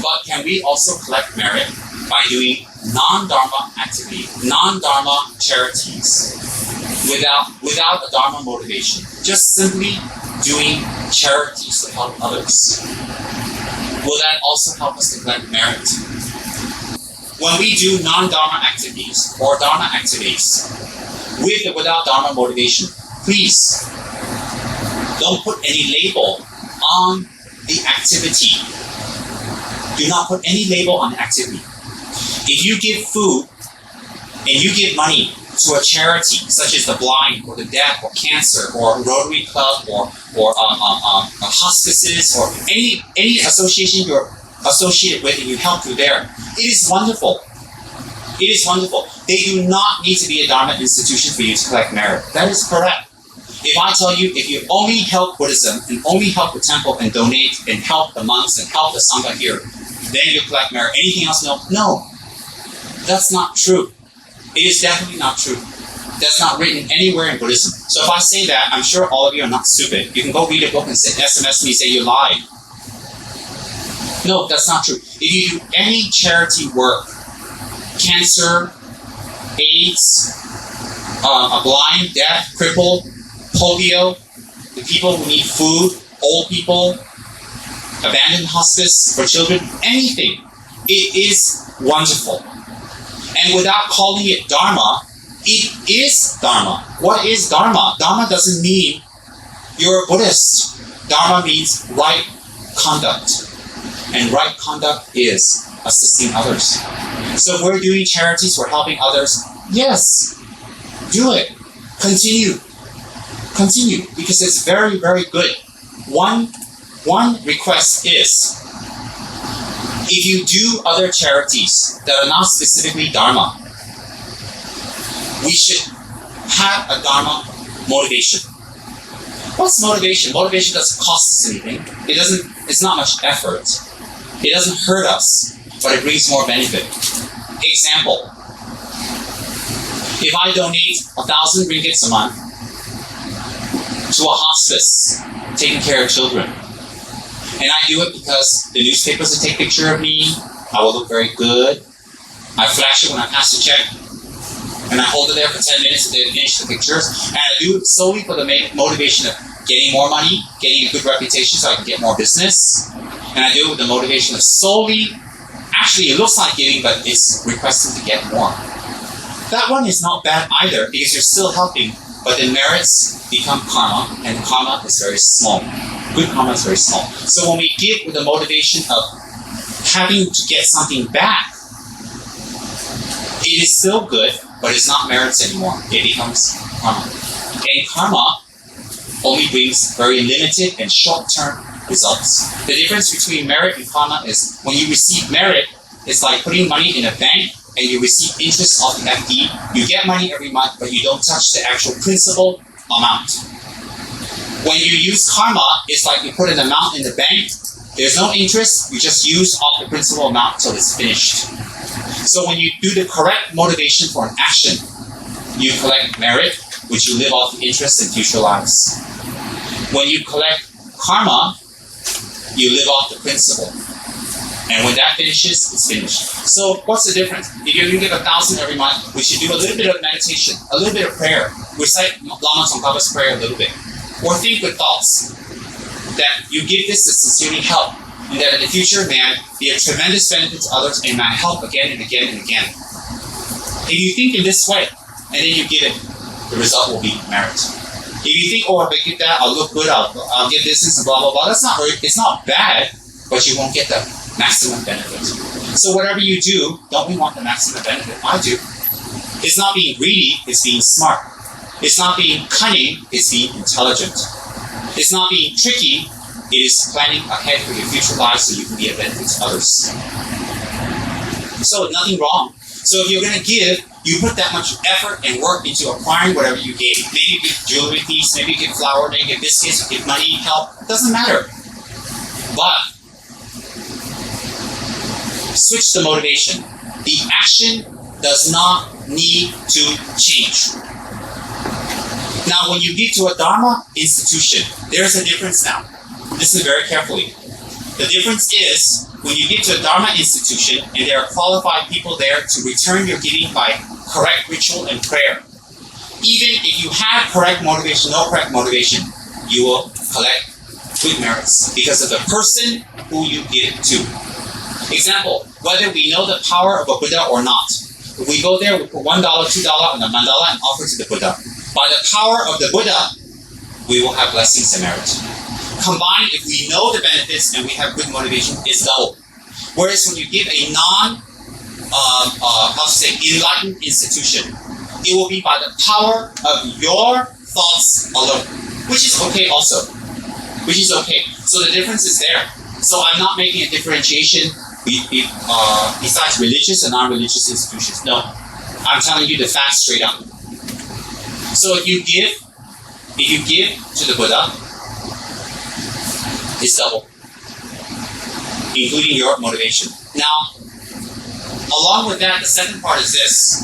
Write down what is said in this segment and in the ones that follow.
But can we also collect merit by doing non-dharma activity, non-dharma charities, without a dharma motivation? Just simply doing charities to help others. Will that also help us to collect merit? When we do non-dharma activities or dharma activities, with or without dharma motivation, please don't put any label on the activity. Do not put any label on the activity. If you give food and you give money to a charity, such as the blind or the deaf or cancer or Rotary Club or hospices or any association you're associated with and you help through there, it is wonderful. It is wonderful. They do not need to be a Dharma institution for you to collect merit. That is correct. If I tell you, if you only help Buddhism and only help the temple and donate and help the monks and help the Sangha here, then you collect merit. Anything else, no? No. That's not true. It is definitely not true. That's not written anywhere in Buddhism. So if I say that, I'm sure all of you are not stupid. You can go read a book and SMS me and say you lied. No, that's not true. If you do any charity work, cancer, AIDS, a blind, deaf, crippled, polio, the people who need food, old people, abandoned hospice for children, anything, it is wonderful. And without calling it Dharma, it is Dharma. What is Dharma? Dharma doesn't mean you're a Buddhist. Dharma means right conduct. And right conduct is assisting others. So if we're doing charities, we're helping others, yes, do it. Continue, because it's very, very good. One request is, if you do other charities that are not specifically Dharma, we should have a Dharma motivation. What's motivation? Motivation doesn't cost us anything. It's not much effort. It doesn't hurt us, but it brings more benefit. Example, if I donate 1,000 ringgits a month to a hospice taking care of children, and I do it because the newspapers will take a picture of me, I will look very good, I flash it when I pass the check, and I hold it there for 10 minutes until they finish the pictures, and I do it solely for the motivation of getting more money, getting a good reputation so I can get more business, and I do it with the motivation of solely, actually it looks like giving, but it's requesting to get more. That one is not bad either, because you're still helping, but the merits become karma, and karma is very small. Good karma is very small. So when we give with the motivation of having to get something back, it is still good, but it's not merits anymore. It becomes karma. And karma only brings very limited and short-term results. The difference between merit and karma is when you receive merit, it's like putting money in a bank and you receive interest off the FD. You get money every month, but you don't touch the actual principal amount. When you use karma, it's like you put an amount in the bank, there's no interest, you just use off the principal amount till it's finished. So when you do the correct motivation for an action, you collect merit, which you live off the interest in future lives. When you collect karma, you live off the principle. And when that finishes, it's finished. So what's the difference? If you're going to give 1,000 every month, we should do a little bit of meditation, a little bit of prayer. Recite Lama Tsongkhapa's prayer a little bit. Or think with thoughts that you give this to sincerely help, and that in the future may be a tremendous benefit to others and may help again and again and again. If you think in this way, and then you give it, the result will be merit. If you think, oh, if I give that, I'll look good, I'll get business and blah, blah, blah, it's not bad, but you won't get the maximum benefit. So whatever you do, don't we want the maximum benefit? I do. It's not being greedy, it's being smart. It's not being cunning, it's being intelligent. It's not being tricky, it is planning ahead for your future life so you can be a benefit to others. So nothing wrong. So if you're going to give, you put that much effort and work into acquiring whatever you gave. Maybe you give jewelry piece, maybe you give flour, maybe you give biscuits, you give money, help. It doesn't matter. But switch the motivation. The action does not need to change. Now, when you give to a Dharma institution, there's a difference now. Listen very carefully. The difference is when you give to a Dharma institution and there are qualified people there to return your giving by correct ritual and prayer, even if you have correct motivation, no correct motivation, you will collect good merits because of the person who you give it to. Example, whether we know the power of a Buddha or not, if we go there, we put $1, $2 on the mandala and offer to the Buddha. By the power of the Buddha, we will have blessings and merit. Combined, if we know the benefits and we have good motivation, it's double. Whereas when you give a enlightened institution, it will be by the power of your thoughts alone, which is okay also. Which is okay. So the difference is there. So I'm not making a differentiation besides religious and non-religious institutions. No, I'm telling you the facts straight up. So if you give to the Buddha, it's double, including your motivation. Now, along with that, the second part is this.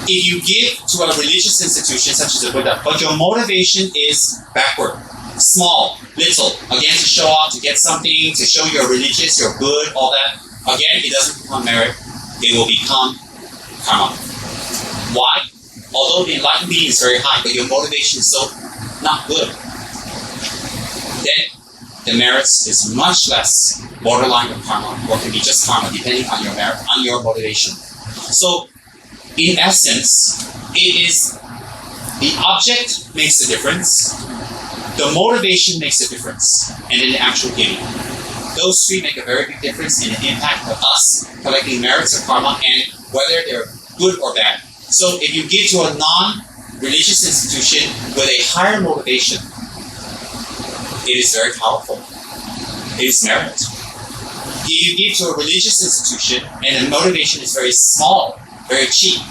If you give to a religious institution such as the Buddha, but your motivation is backward, small, little, again to show off, to get something, to show you're religious, you're good, all that, again, it doesn't become merit, it will become karma. Why? Although the enlightened being is very high, but your motivation is so not good, then the merits is much less, borderline of karma, or can be just karma, depending on your merit, on your motivation. So, in essence, it is the object makes a difference, the motivation makes a difference, and then the actual giving. Those three make a very big difference in the impact of us collecting merits of karma and whether they're good or bad. So if you give to a non-religious institution with a higher motivation, it is very powerful. It is merit. If you give to a religious institution and the motivation is very small, very cheap.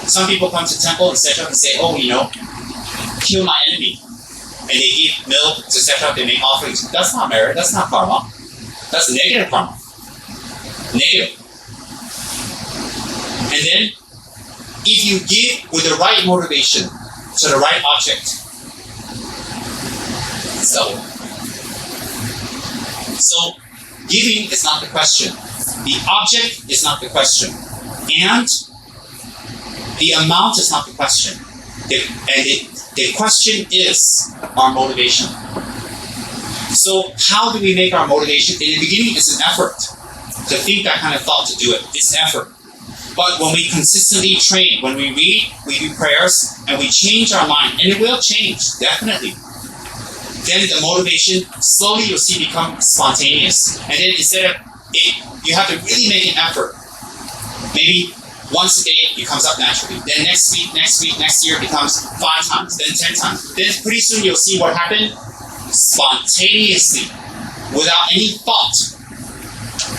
Some people come to temple and set up and say, oh, kill my enemy. And they give milk to set up, they make offerings. That's not merit, that's not karma. That's negative karma. Negative. And then, if you give with the right motivation to the right object, it's double. So, giving is not the question. The object is not the question. And the amount is not the question. The question is our motivation. So how do we make our motivation? In the beginning, it's an effort to think that kind of thought, to do it. It's effort. But when we consistently train, when we read, we do prayers, and we change our mind, and it will change, definitely. Then the motivation, slowly you'll see, become spontaneous. And then instead of it, you have to really make an effort. Maybe once a day, it comes up naturally. Then next week, next year, it becomes 5 times, then 10 times. Then pretty soon you'll see what happened spontaneously, without any thought.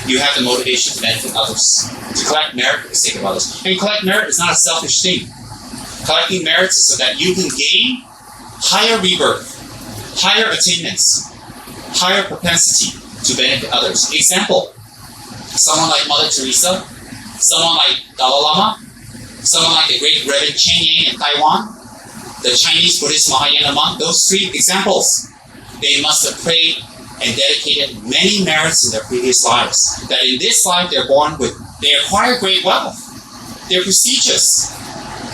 You have the motivation to benefit others, to collect merit for the sake of others. And collect merit is not a selfish thing. Collecting merit is so that you can gain higher rebirth, higher attainments, higher propensity to benefit others. Example, someone like Mother Teresa, someone like Dalai Lama, someone like the great Reverend Cheng Yang in Taiwan, the Chinese Buddhist Mahayana monk, those 3 examples, they must have prayed and dedicated many merits in their previous lives. That in this life they acquire great wealth. They're prestigious,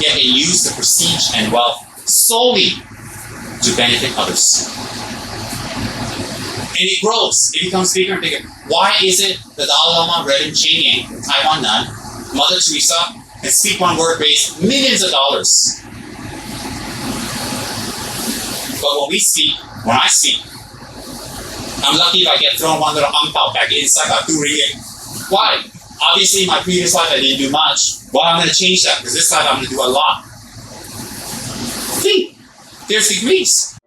yet they use the prestige and wealth solely to benefit others. And it grows, it becomes bigger and bigger. Why is it the Dalai Lama, Reverend Cheng Yang, Taiwan nun, Mother Teresa, can speak one word, raise millions of dollars? But when I speak, I'm lucky if I get thrown one little ang pao back inside about 2 ringgit. Why? Obviously, in my previous life, I didn't do much. Well, I'm going to change that because this life I'm going to do a lot. Think, there's degrees.